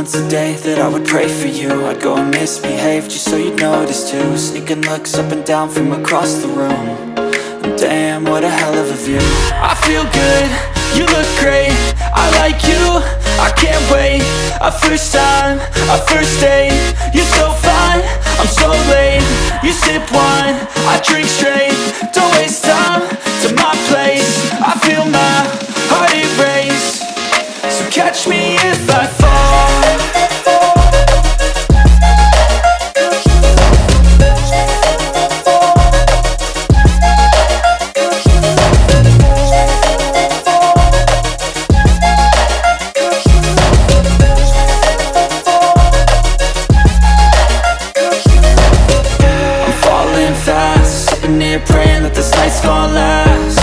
once a day that I would pray for you. I'd go and misbehave just so you'd notice too. Sneaking looks up and down from across the room. And damn, what a hell of a view. I feel good, you look great, I like you, I can't wait. A first time, a first date, you're so fine, I'm so late. You sip wine, I drink straight, don't waste time to my place. I feel my heart erase, so catch me if I fall. Praying that this night's gonna last.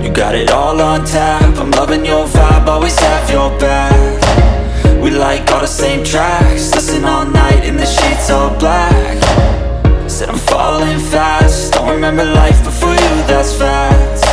You got it all on tap, I'm loving your vibe, always have your back. We like all the same tracks, listen all night in the sheets all black. Said I'm falling fast, don't remember life before you, that's fact.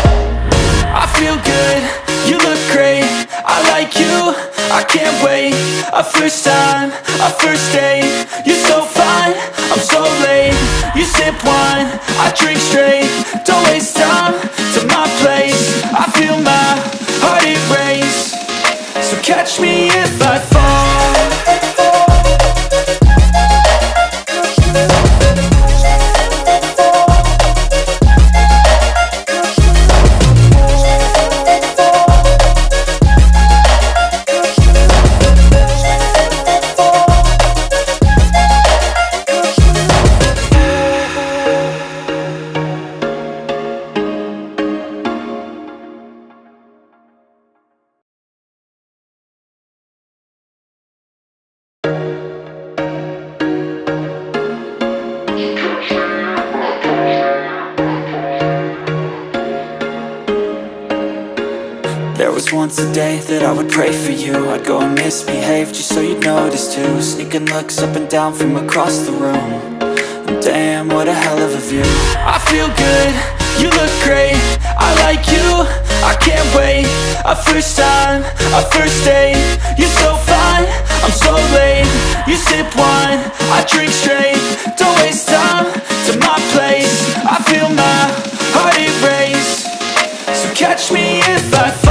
I feel good, you look great, I like you, I can't wait. A first time, a first date, you're so fine, I'm so late. You sip wine, I drink straight, don't waste time to my place. I feel my heart erase, so catch me if I fall. There was once a day that I would pray for you. I'd go and misbehave just so you'd notice too. Sneaking looks up and down from across the room. And damn, what a hell of a view. I feel good, you look great, I like you, I can't wait. A first time, a first date, you're so fine, I'm so late. You sip wine, I drink straight, don't waste time to my place. I feel my heart erase, so catch me if I fall.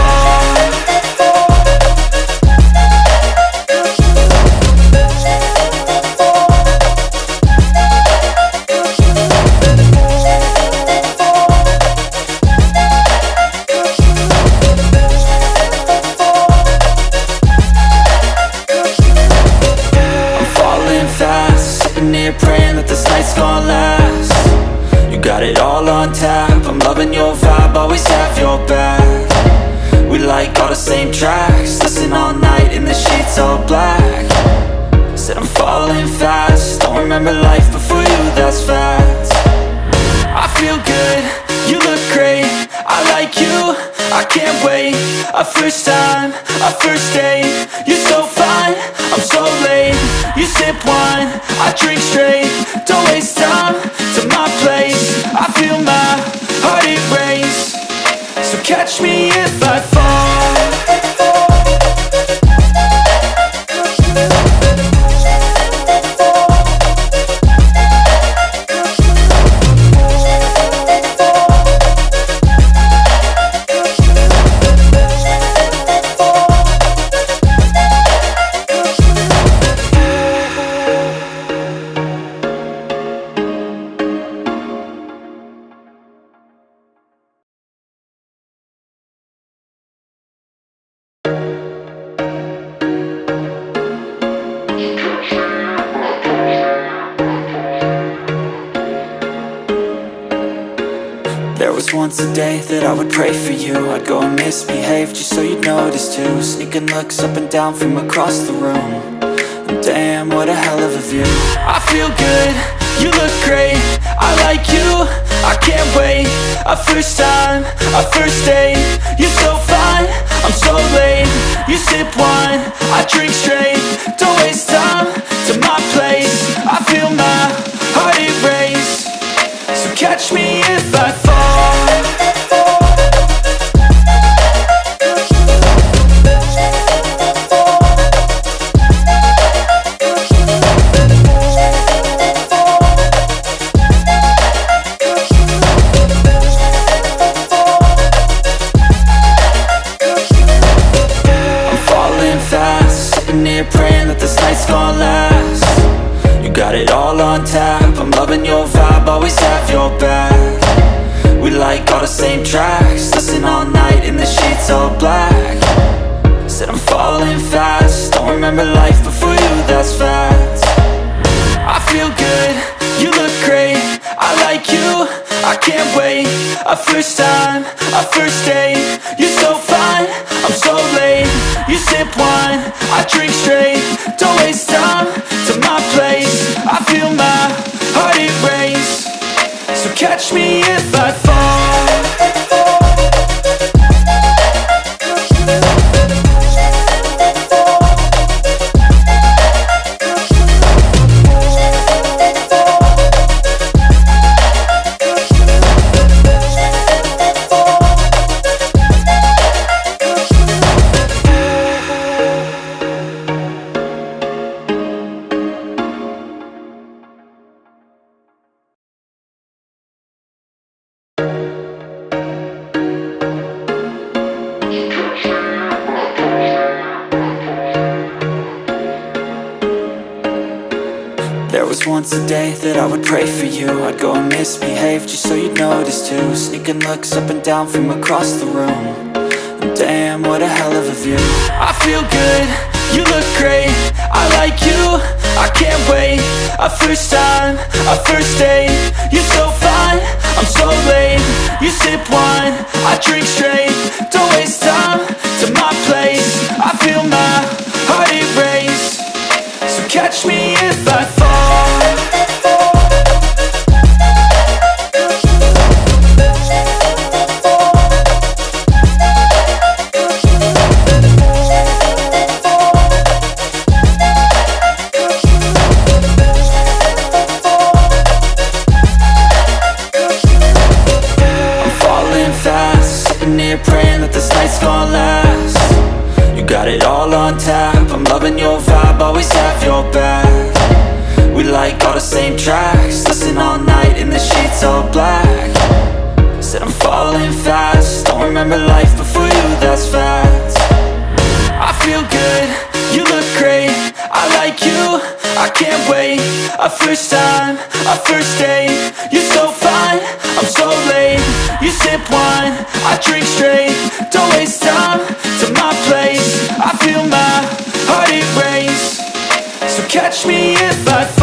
Praying that this night's gonna last. You got it all on tap, I'm loving your vibe, always have your back. We like all the same tracks, listen all night in the sheets all black. Said I'm falling fast, don't remember life before you, that's fact. I feel good, you look great, I like you, I can't wait. A first time, a first date, you're so fine, I'm so late. You sip wine, I drink straight, don't waste time to my place. I feel my heart erase, so catch me if I fall. There was once a day that I would pray for you. I'd go and misbehave just so you'd notice too. Sneaking looks up and down from across the room. And damn, what a hell of a view. I feel good, you look great, I like you, I can't wait. A first time, a first date, you're so fine, I'm so late. You sip wine, I drink straight, don't waste time to my place. I feel my heart erase, so catch me if I fall. I'm loving your vibe, always have your back. We like all the same tracks, listen all night in the sheets all black. Said I'm falling fast, don't remember life before you, that's fact. I feel good, you look great, I like you, I can't wait. A first time, a first date, you're so fine, I'm so late. You sip wine, I drink straight, don't waste time to my place. I feel my heart erase, so catch me if I fall. There was once a day that I would pray for you. I'd go and misbehave just so you'd notice too. Sneaking looks up and down from across the room, and damn, what a hell of a view. I feel good, you look great, I like you, I can't wait. A first time, a first date, you're so fine, I'm so late. You sip wine, I drink straight, don't waste time to my place. I feel my heart erase, so catch me if I fall. Praying that this night's gonna last. You got it all on tap, I'm loving your vibe, always have your back. We like all the same tracks, listen all night in the sheets all black. Said I'm falling fast, don't remember life before you, that's fact. I feel good, you look great, I like you, I can't wait. A first time, a first date, you're so fine, I'm so late. You sip wine, I drink straight, don't waste time to my place. I feel my heart erase, so catch me if I fall.